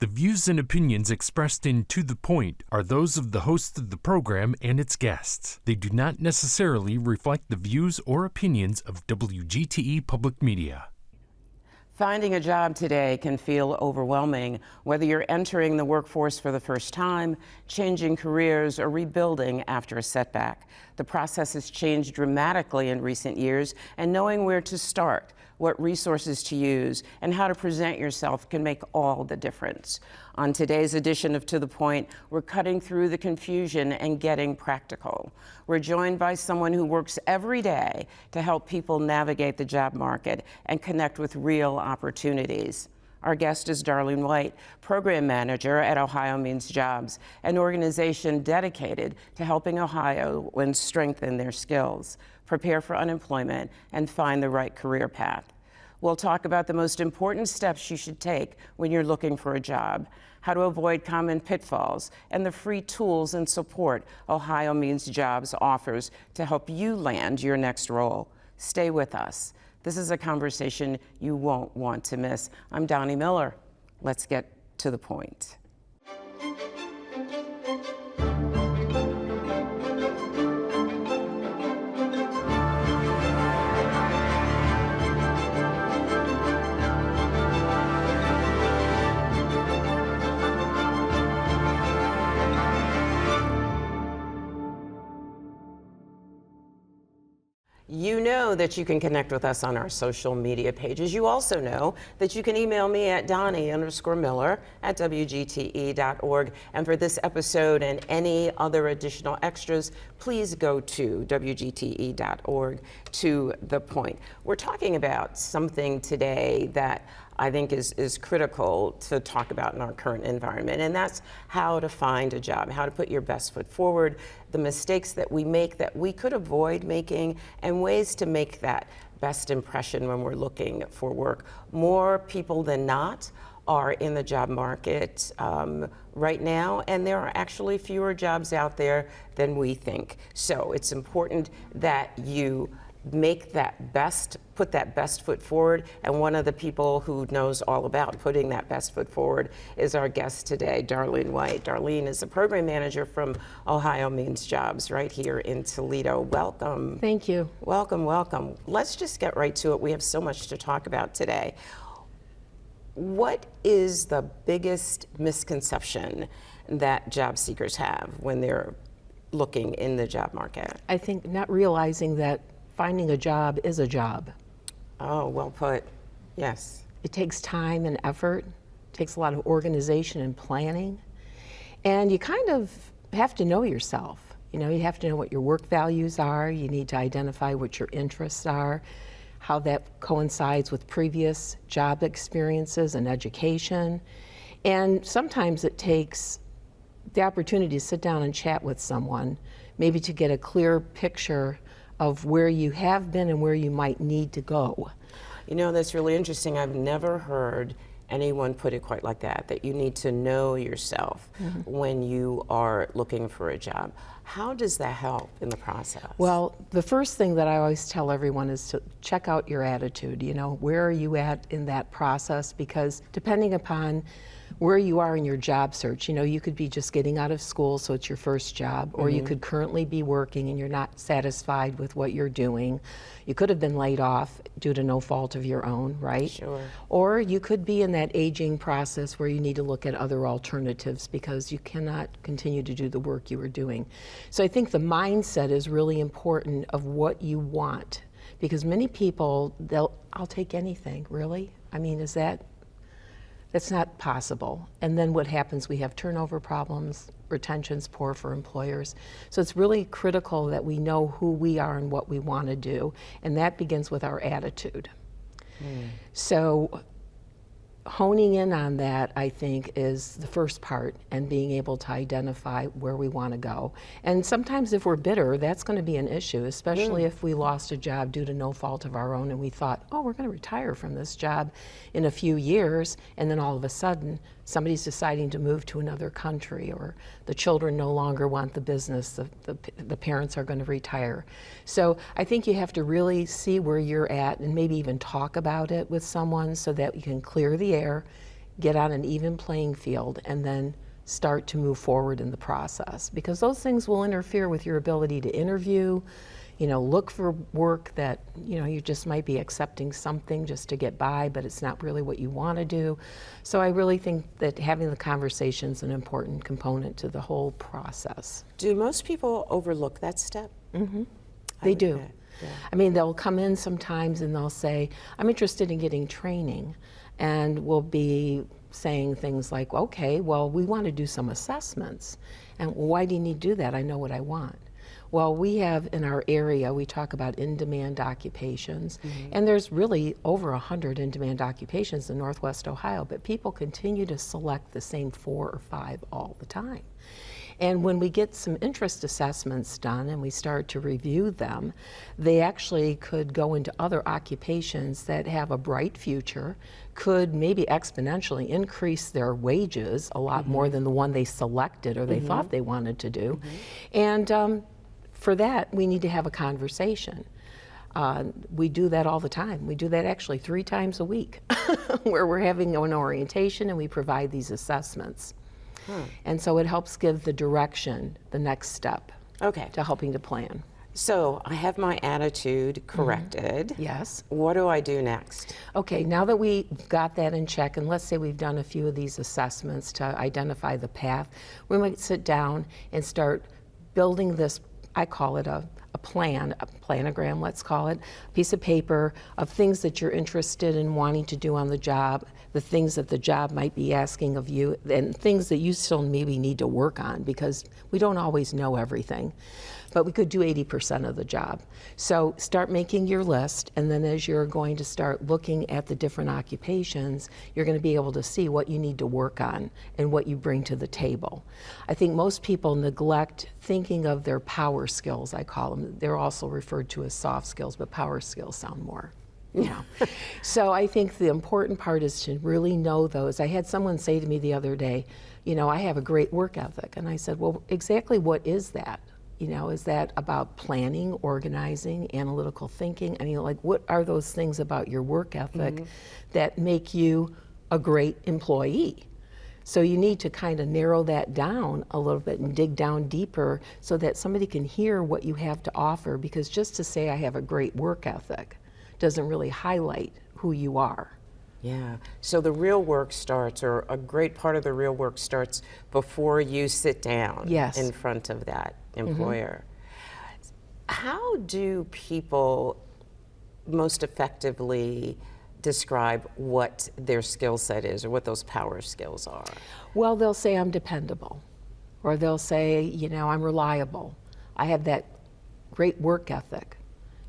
The views and opinions expressed in To the Point are those of the host of the program and its guests. They do not necessarily reflect the views or opinions of WGTE Public Media. Finding a job today can feel overwhelming, whether you're entering the workforce for the first time, changing careers, or rebuilding after a setback. The process has changed dramatically in recent years, and knowing where to start, what resources to use, and how to present yourself can make all the difference. On today's edition of To the Point, we're cutting through the confusion and getting practical. We're joined by someone who works every day to help people navigate the job market and connect with real opportunities. Our guest is Darlene White, Program Manager at OhioMeansJobs, an organization dedicated to helping Ohioans strengthen their skills, prepare for unemployment, and find the right career path. We'll talk about the most important steps you should take when you're looking for a job, how to avoid common pitfalls, and the free tools and support OhioMeansJobs offers to help you land your next role. Stay with us. This is a conversation you won't want to miss. I'm Doni Miller. Let's get to the point. You know that you can connect with us on our social media pages. You also know that you can email me at Doni_Miller@WGTE.org. And for this episode and any other additional extras, please go to WGTE.org. To the Point. We're talking about something today that I think is critical to talk about in our current environment, and that's how to find a job, how to put your best foot forward, the mistakes that we make that we could avoid making, and ways to make that best impression when we're looking for work. More people than not are in the job market right now, and there are actually fewer jobs out there than we think. So it's important that you put that best foot forward, and one of the people who knows all about putting that best foot forward is our guest today, Darlene White. Darlene is a program manager from OhioMeansJobs right here in Toledo. Welcome. Thank you. Welcome, welcome. Let's just get right to it. We have so much to talk about today. What is the biggest misconception that job seekers have when they're looking in the job market? I think not realizing that finding a job is a job. Oh, well put. Yes. It takes time and effort. It takes a lot of organization and planning. And you kind of have to know yourself. You know, you have to know what your work values are. You need to identify what your interests are, how that coincides with previous job experiences and education. And sometimes it takes the opportunity to sit down and chat with someone, maybe to get a clear picture of where you have been and where you might need to go. You know, that's really interesting. I've never heard anyone put it quite like that you need to know yourself when you are looking for a job. How does that help in the process? Well, the first thing that I always tell everyone is to check out your attitude. You know, where are you at in that process? Because depending upon where you are in your job search, you know, you could be just getting out of school, so it's your first job, or you could currently be working and you're not satisfied with what you're doing. You could have been laid off due to no fault of your own, right? Sure. Or you could be in that aging process where you need to look at other alternatives because you cannot continue to do the work you were doing. So I think the mindset is really important of what you want, because many people, I'll take anything, really? I mean, that's not possible. And then what happens, we have turnover problems, retention's poor for employers. So it's really critical that we know who we are and what we want to do, and that begins with our attitude. So honing in on that, I think, is the first part, and being able to identify where we want to go. And sometimes if we're bitter, that's going to be an issue, especially if we lost a job due to no fault of our own and we thought, oh, we're going to retire from this job in a few years, and then all of a sudden somebody's deciding to move to another country, or the children no longer want the business, the parents are going to retire. So I think you have to really see where you're at and maybe even talk about it with someone so that you can clear the air get on an even playing field, and then start to move forward in the process, because those things will interfere with your ability to interview, look for work that, you just might be accepting something just to get by, but it's not really what you want to do. So I really think that having the conversation is an important component to the whole process. Do most people overlook that step? Mm-hmm. They do. Yeah. I mean, they'll come in sometimes and they'll say, I'm interested in getting training, and we'll be saying things like, okay, well, we want to do some assessments. And why do you need to do that? I know what I want. Well, we have in our area, we talk about in-demand occupations, and there's really over 100 in-demand occupations in Northwest Ohio, but people continue to select the same 4 or 5 all the time. And when we get some interest assessments done and we start to review them, they actually could go into other occupations that have a bright future, could maybe exponentially increase their wages a lot more than the one they selected or they thought they wanted to do. And for that, we need to have a conversation. We do that all the time. We do that actually 3 times a week, where we're having an orientation and we provide these assessments. And so it helps give the direction, the next step, to helping to plan. So I have my attitude corrected. Yes. What do I do next? Okay, now that we got that in check, and let's say we've done a few of these assessments to identify the path, we might sit down and start building this, I call it a planogram, let's call it, a piece of paper of things that you're interested in wanting to do on the job, the things that the job might be asking of you, and things that you still maybe need to work on, because we don't always know everything. But we could do 80% of the job. So start making your list, and then as you're going to start looking at the different occupations, you're going to be able to see what you need to work on and what you bring to the table. I think most people neglect thinking of their power skills, I call them. They're also referred to as soft skills, but power skills sound more, So I think the important part is to really know those. I had someone say to me the other day, I have a great work ethic. And I said, well, exactly what is that? Is that about planning, organizing, analytical thinking? I mean, what are those things about your work ethic that make you a great employee? So you need to kind of narrow that down a little bit and dig down deeper so that somebody can hear what you have to offer, because just to say I have a great work ethic doesn't really highlight who you are. Yeah, so the real work starts, or a great part of the real work starts before you sit down in front of that employer. How do people most effectively describe what their skill set is, or what those power skills are? Well, they'll say I'm dependable, or they'll say, I'm reliable. I have that great work ethic.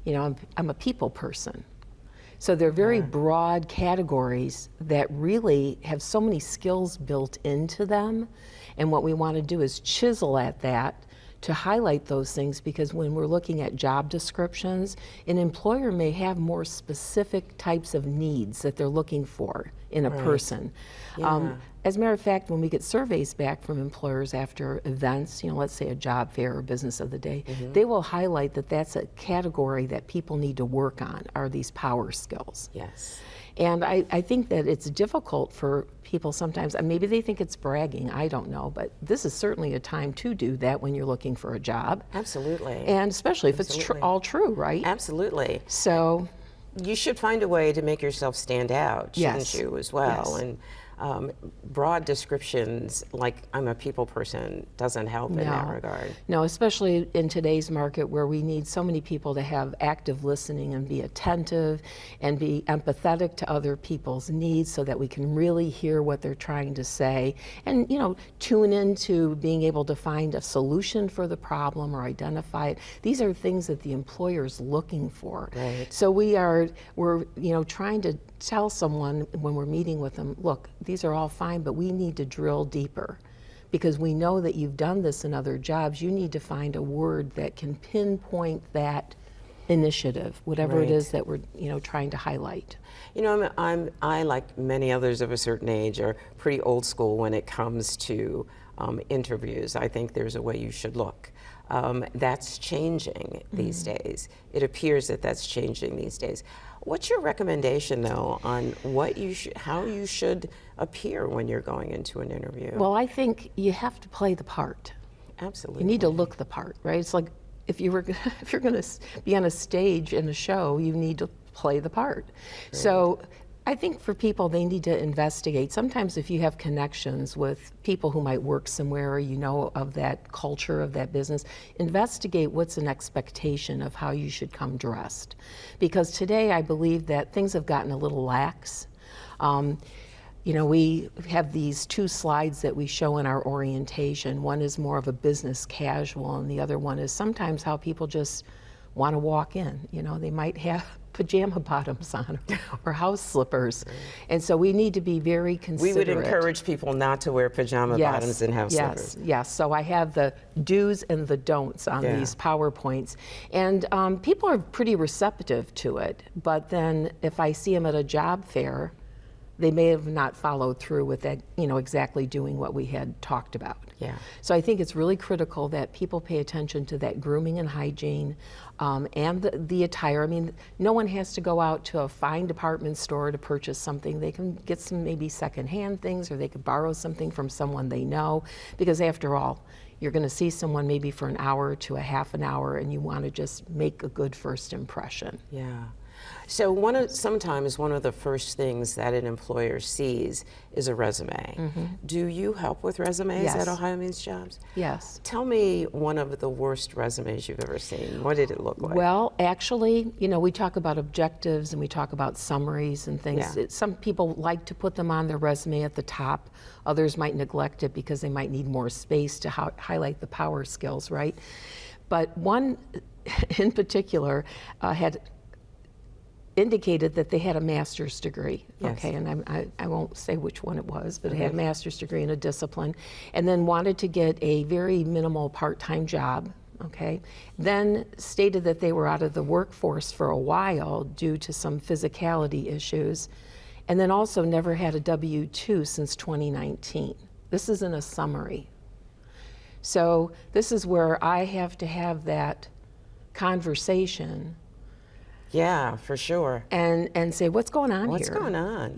I'm a people person. So they're very broad categories that really have so many skills built into them. And what we want to do is chisel at that to highlight those things, because when we're looking at job descriptions, an employer may have more specific types of needs that they're looking for in a person. As a matter of fact, when we get surveys back from employers after events, let's say a job fair or business of the day, they will highlight that that's a category that people need to work on, are these power skills. Yes. And I think that it's difficult for people sometimes, and maybe they think it's bragging, I don't know, but this is certainly a time to do that when you're looking for a job. Absolutely. And especially if it's all true, right? Absolutely. So you should find a way to make yourself stand out, shouldn't you, as well? Yes. And broad descriptions like I'm a people person doesn't help in that regard. No, especially in today's market where we need so many people to have active listening and be attentive and be empathetic to other people's needs so that we can really hear what they're trying to say and, tune into being able to find a solution for the problem or identify it. These are things that the employer's looking for. Right. So we're trying to tell someone when we're meeting with them, look, these are all fine, but we need to drill deeper because we know that you've done this in other jobs. You need to find a word that can pinpoint that initiative, whatever Right. it is that we're trying to highlight. You know, I, like many others of a certain age, are pretty old school when it comes to interviews. I think there's a way you should look. That's changing these days. It appears that that's changing these days. What's your recommendation, though, on how you should appear when you're going into an interview? Well, I think you have to play the part. Absolutely. You need to look the part, right? It's like if you're going to be on a stage in a show, you need to play the part. Right. So I think for people, they need to investigate. Sometimes if you have connections with people who might work somewhere, or you know of that culture of that business, investigate what's an expectation of how you should come dressed. Because today I believe that things have gotten a little lax. We have these 2 slides that we show in our orientation. One is more of a business casual, and the other one is sometimes how people just want to walk in. They might have pajama bottoms on or house slippers. And so we need to be very considerate. We would encourage people not to wear pajama bottoms and house slippers. Yes. So I have the do's and the don'ts on these PowerPoints. And people are pretty receptive to it. But then if I see them at a job fair, they may have not followed through with that, exactly doing what we had talked about. Yeah. So I think it's really critical that people pay attention to that grooming and hygiene and the attire. I mean, no one has to go out to a fine department store to purchase something. They can get some maybe secondhand things, or they could borrow something from someone they know, because after all, you're going to see someone maybe for an hour to a half an hour, and you want to just make a good first impression. Yeah. So sometimes one of the first things that an employer sees is a resume. Do you help with resumes at OhioMeansJobs? Yes. Tell me one of the worst resumes you've ever seen. What did it look like? Well, actually, we talk about objectives and we talk about summaries and things. Yeah. Some people like to put them on their resume at the top. Others might neglect it because they might need more space to highlight the power skills, right? But one in particular had indicated that they had a master's degree, okay, and I won't say which one it was, but it had a master's degree in a discipline, and then wanted to get a very minimal part-time job, okay, then stated that they were out of the workforce for a while due to some physicality issues, and then also never had a W-2 since 2019. This is in a summary. So this is where I have to have that conversation. Yeah, for sure. And say, what's going on here? What's going on?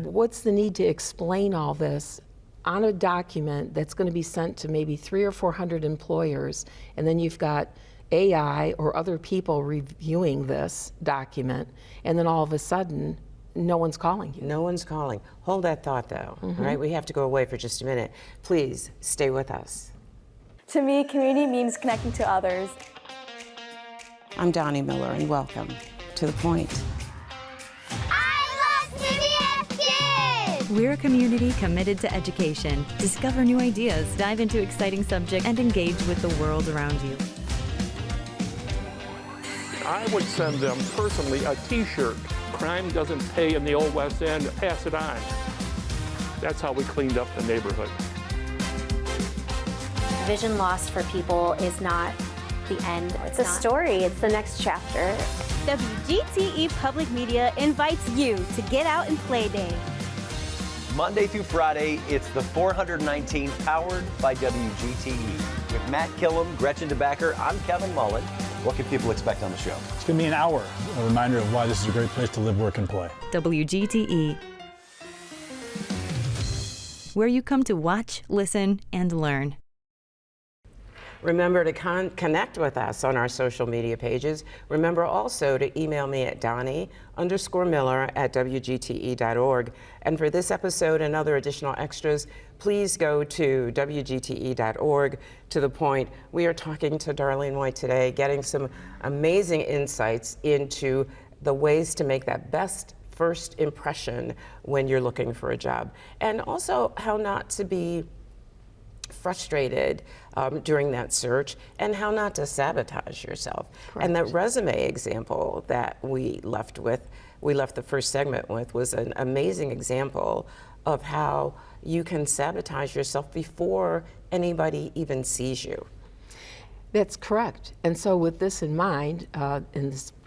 What's the need to explain all this on a document that's going to be sent to maybe 300 or 400 employers, and then you've got AI or other people reviewing this document, and then all of a sudden, no one's calling you. No one's calling. Hold that thought, though. All right, we have to go away for just a minute. Please stay with us. To me, community means connecting to others. I'm Doni Miller, and welcome to The Point. I love CBS Kids! We're a community committed to education. Discover new ideas, dive into exciting subjects, and engage with the world around you. I would send them personally a t-shirt. Crime doesn't pay in the old West End, pass it on. That's how we cleaned up the neighborhood. Vision loss for people is not the end. It's a story. It's the next chapter. WGTE Public Media invites you to Get Out and Play Day. Monday through Friday, it's the 419 powered by WGTE. With Matt Killam, Gretchen DeBacker, I'm Kevin Mullen. What can people expect on the show? It's going to be an hour, a reminder of why this is a great place to live, work, and play. WGTE, where you come to watch, listen, and learn. Remember to connect with us on our social media pages. Remember also to email me at Doni_Miller@WGTE.org. And for this episode and other additional extras, please go to WGTE.org. To The Point, we are talking to Darlene White today, getting some amazing insights into the ways to make that best first impression when you're looking for a job. And also how not to be frustrated during that search, and how not to sabotage yourself. Correct. And that resume example that we left the first segment with, was an amazing example of how you can sabotage yourself before anybody even sees you. That's correct. And so with this in mind,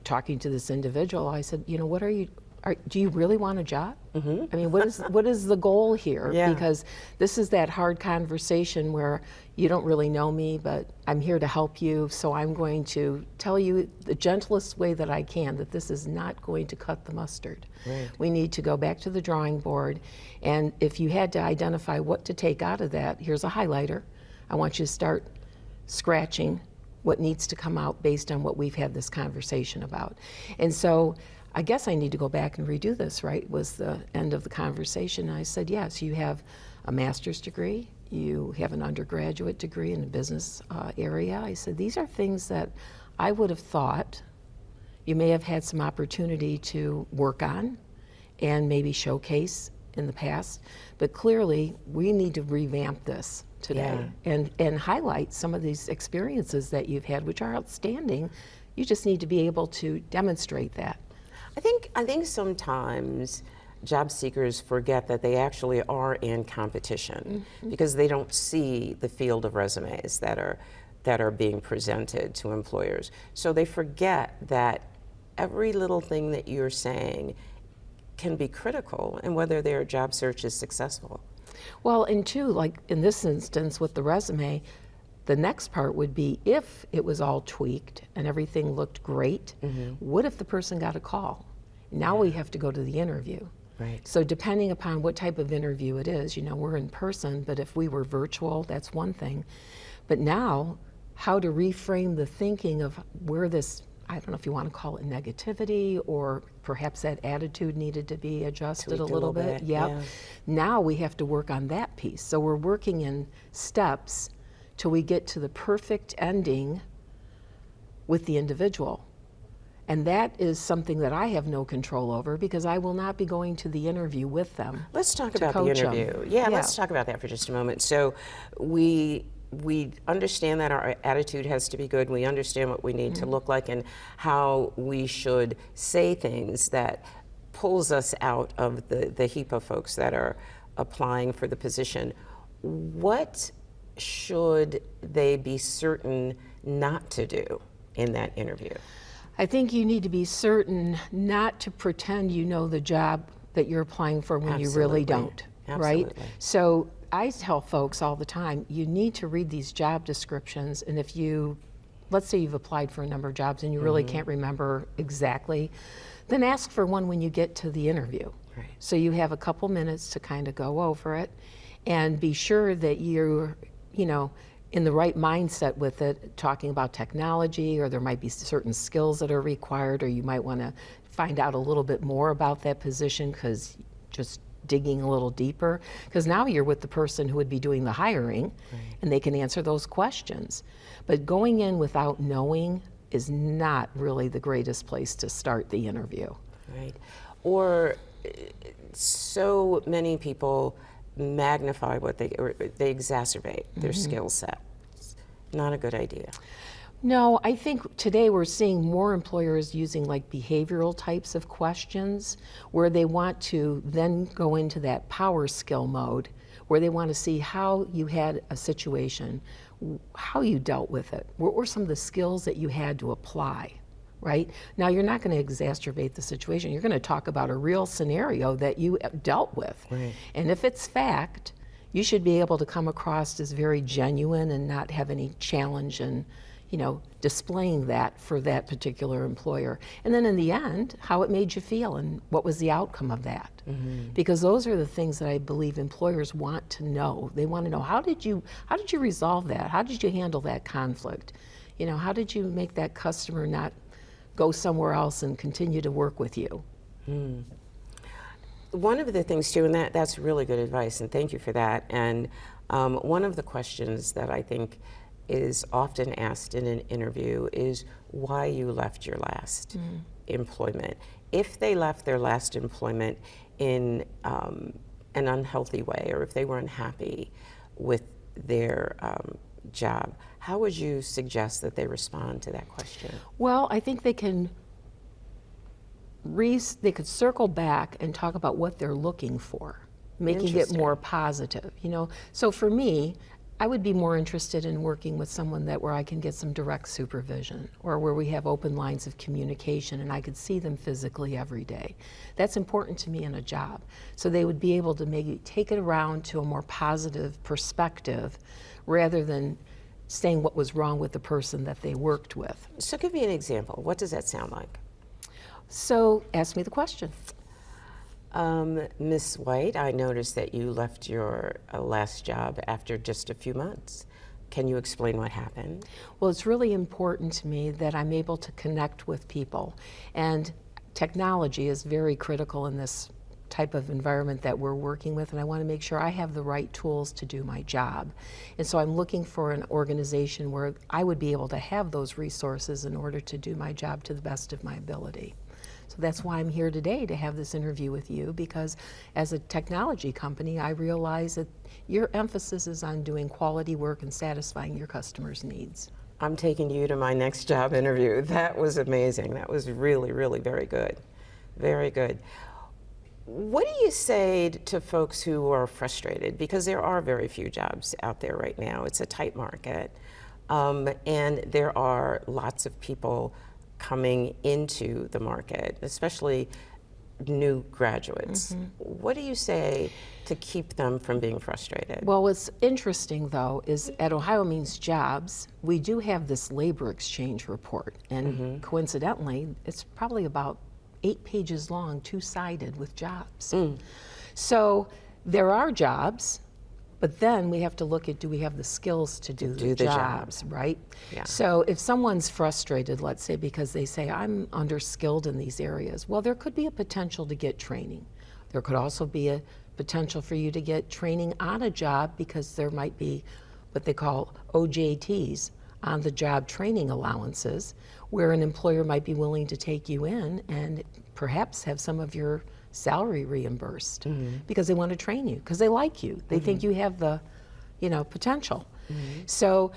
talking to this individual, I said, you know, what do you really want a job? Mm-hmm. I mean, what is the goal here? Yeah. Because this is that hard conversation where you don't really know me, but I'm here to help you, so I'm going to tell you the gentlest way that I can that this is not going to cut the mustard. Right. We need to go back to the drawing board, and if you had to identify what to take out of that, here's a highlighter. I want you to start scratching what needs to come out based on what we've had this conversation about. And so I guess I need to go back and redo this, right? Was the end of the conversation. I said, yes, you have a master's degree, you have an undergraduate degree in the business area. I said, these are things that I would have thought you may have had some opportunity to work on and maybe showcase in the past, but clearly we need to revamp this today and highlight some of these experiences that you've had, which are outstanding. You just need to be able to demonstrate that. I think sometimes job seekers forget that they actually are in competition because they don't see the field of resumes that are being presented to employers. So they forget that every little thing that you're saying can be critical in whether their job search is successful. Well, and two, like in this instance with the resume, the next part would be if it was all tweaked and everything looked great, what if the person got a call? Now we have to go to the interview. Right. So depending upon what type of interview it is, you know, we're in person, but if we were virtual, that's one thing. But now, how to reframe the thinking of where this, I don't know if you want to call it negativity, or perhaps that attitude needed to be adjusted a little bit. Yep. Yeah. Now we have to work on that piece. So we're working in steps till we get to the perfect ending with the individual. And that is something that I have no control over because I will not be going to the interview with them. Let's talk about the interview. Yeah, let's talk about that for just a moment. So we understand that our attitude has to be good. We understand what we need to look like and how we should say things that pulls us out of the heap of folks that are applying for the position. What should they be certain not to do in that interview? I think you need to be certain not to pretend you know the job that you're applying for when you really don't, right? So I tell folks all the time, you need to read these job descriptions, and if you, let's say you've applied for a number of jobs and you really can't remember exactly, then ask for one when you get to the interview. Right. So you have a couple minutes to kind of go over it and be sure that you're, you know, in the right mindset with it, talking about technology, or there might be certain skills that are required, or you might want to find out a little bit more about that position because just digging a little deeper, because now you're with the person who would be doing the hiring and they can answer those questions. But going in without knowing is not really the greatest place to start the interview. Right. Or so many people magnify what they exacerbate their skill set. It's not a good idea. No, I think today we're seeing more employers using like behavioral types of questions where they want to then go into that power skill mode where they want to see how you had a situation, how you dealt with it, what were some of the skills that you had to apply. Right? Now, you're not going to exacerbate the situation. You're going to talk about a real scenario that you dealt with. Right. And if it's fact, you should be able to come across as very genuine and not have any challenge in, you know, displaying that for that particular employer. And then in the end, how it made you feel and what was the outcome of that. Because those are the things that I believe employers want to know. They want to know, how did you resolve that? How did you handle that conflict? You know, how did you make that customer not go somewhere else and continue to work with you? One of the things too, and that's really good advice, and thank you for that. And one of the questions that I think is often asked in an interview is why you left your last employment. If they left their last employment in an unhealthy way, or if they were unhappy with their job, how would you suggest that they respond to that question? Well, I think they could circle back and talk about what they're looking for, making it more positive. You know, so for me, I would be more interested in working with someone where I can get some direct supervision, or where we have open lines of communication and I could see them physically every day. That's important to me in a job. So they would be able to maybe take it around to a more positive perspective rather than saying what was wrong with the person that they worked with. So give me an example. What does that sound like? So ask me the question. Ms. White, I noticed that you left your last job after just a few months. Can you explain what happened? Well, it's really important to me that I'm able to connect with people. And technology is very critical in this type of environment that we're working with, and I want to make sure I have the right tools to do my job. And so I'm looking for an organization where I would be able to have those resources in order to do my job to the best of my ability. So that's why I'm here today to have this interview with you, because as a technology company, I realize that your emphasis is on doing quality work and satisfying your customers' needs. I'm taking you to my next job interview. That was amazing. That was really, really very good. Very good. What do you say to folks who are frustrated? Because there are very few jobs out there right now. It's a tight market. And there are lots of people coming into the market, especially new graduates. What do you say to keep them from being frustrated? Well, what's interesting though is at OhioMeansJobs, we do have this labor exchange report, and coincidentally, it's probably about 8 pages long, two-sided with jobs. So there are jobs, but then we have to look at, do we have the skills to do the jobs, right? Yeah. So if someone's frustrated, let's say, because they say, I'm underskilled in these areas, well, there could be a potential to get training. There could also be a potential for you to get training on a job, because there might be what they call OJTs, on the job training allowances, where an employer might be willing to take you in and perhaps have some of your salary reimbursed because they want to train you, because they like you. They think you have the, potential. So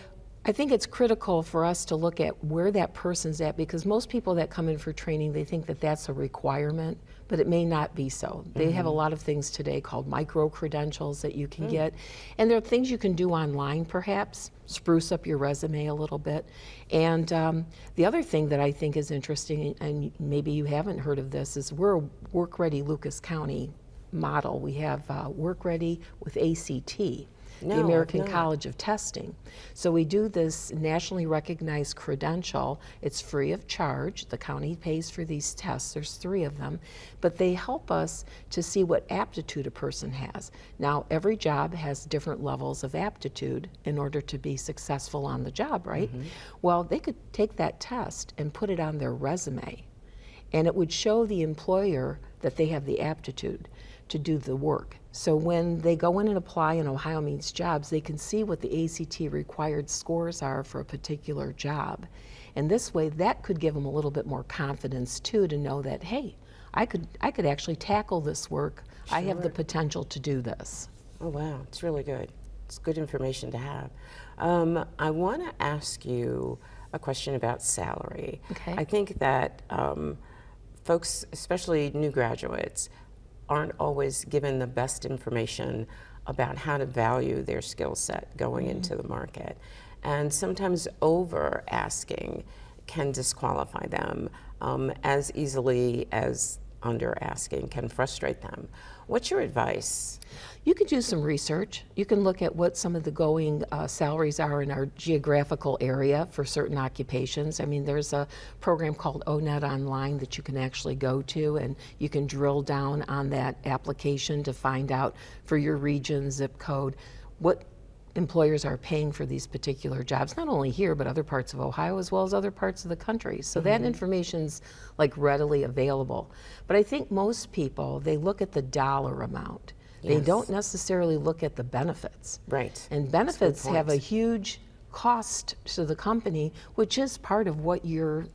I think it's critical for us to look at where that person's at, because most people that come in for training, they think that that's a requirement, but it may not be so. They have a lot of things today called micro-credentials that you can get, and there are things you can do online perhaps, spruce up your resume a little bit. And the other thing that I think is interesting, and maybe you haven't heard of this, is we're a Work Ready Lucas County model. We have Work Ready with ACT. The American College of Testing. So we do this nationally recognized credential. It's free of charge. The county pays for these tests. There's 3 of them, but they help us to see what aptitude a person has. Now, every job has different levels of aptitude in order to be successful on the job, right? Well, they could take that test and put it on their resume, and it would show the employer that they have the aptitude to do the work. So when they go in and apply in OhioMeansJobs, they can see what the ACT required scores are for a particular job. And this way, that could give them a little bit more confidence too, to know that, hey, I could actually tackle this work. Sure. I have the potential to do this. Oh wow, it's really good. It's good information to have. I want to ask you a question about salary. Okay. I think that folks, especially new graduates, aren't always given the best information about how to value their skill set going into the market. And sometimes over asking can disqualify them as easily as under asking can frustrate them. What's your advice? You could do some research. You can look at what some of the going salaries are in our geographical area for certain occupations. I mean, there's a program called ONET Online that you can actually go to, and you can drill down on that application to find out for your region, zip code, what employers are paying for these particular jobs, not only here, but other parts of Ohio as well as other parts of the country. So that information's like readily available. But I think most people, they look at the dollar amount. They don't necessarily look at the benefits. Right. And benefits have a huge cost to the company, which is part of what you're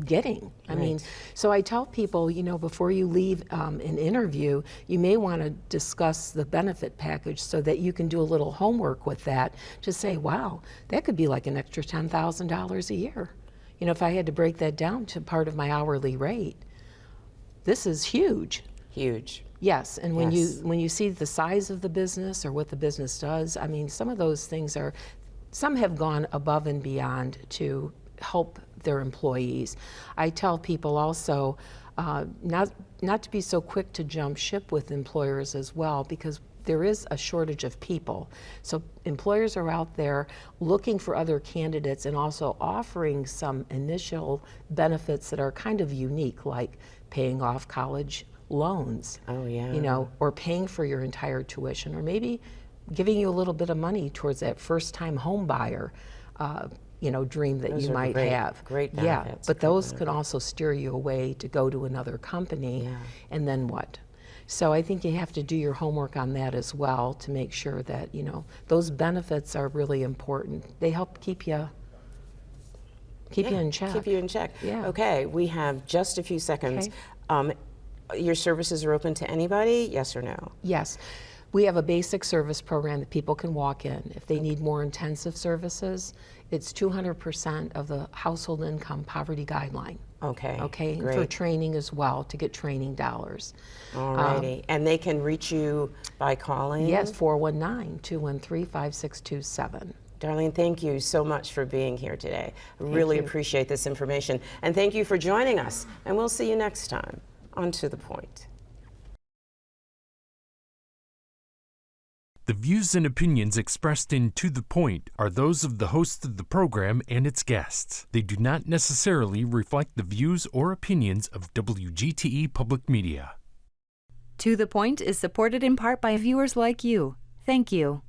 getting. I mean, so I tell people, before you leave an interview, you may want to discuss the benefit package so that you can do a little homework with that to say, wow, that could be like an extra $10,000 a year. If I had to break that down to part of my hourly rate, this is huge. Huge. Yes, and when Yes. you see the size of the business or what the business does, I mean, some of those things some have gone above and beyond to help their employees. I tell people also not to be so quick to jump ship with employers as well, because there is a shortage of people. So employers are out there looking for other candidates and also offering some initial benefits that are kind of unique, like paying off college loans. Oh, yeah. You know, or paying for your entire tuition, or maybe giving you a little bit of money towards that first-time home buyer, you know, dream that Those you are might have. Great Yeah, benefits. but those could also steer you away to go to another company, Yeah. and then what? So I think you have to do your homework on that as well to make sure that, you know, those benefits are really important. They help keep you in check. Keep you in check. Yeah. Okay, we have just a few seconds. Okay. Your services are open to anybody, yes or no? Yes. We have a basic service program that people can walk in. If they need more intensive services, it's 200% of the household income poverty guideline. Okay. Okay, and great. for training as well, to get training dollars. Alrighty. And they can reach you by calling? Yes, 419-213-5627. Darlene, thank you so much for being here today. I really appreciate this information. And thank you for joining us. And we'll see you next time on To the Point. The views and opinions expressed in To the Point are those of the host of the program and its guests. They do not necessarily reflect the views or opinions of WGTE Public Media. To the Point is supported in part by viewers like you. Thank you.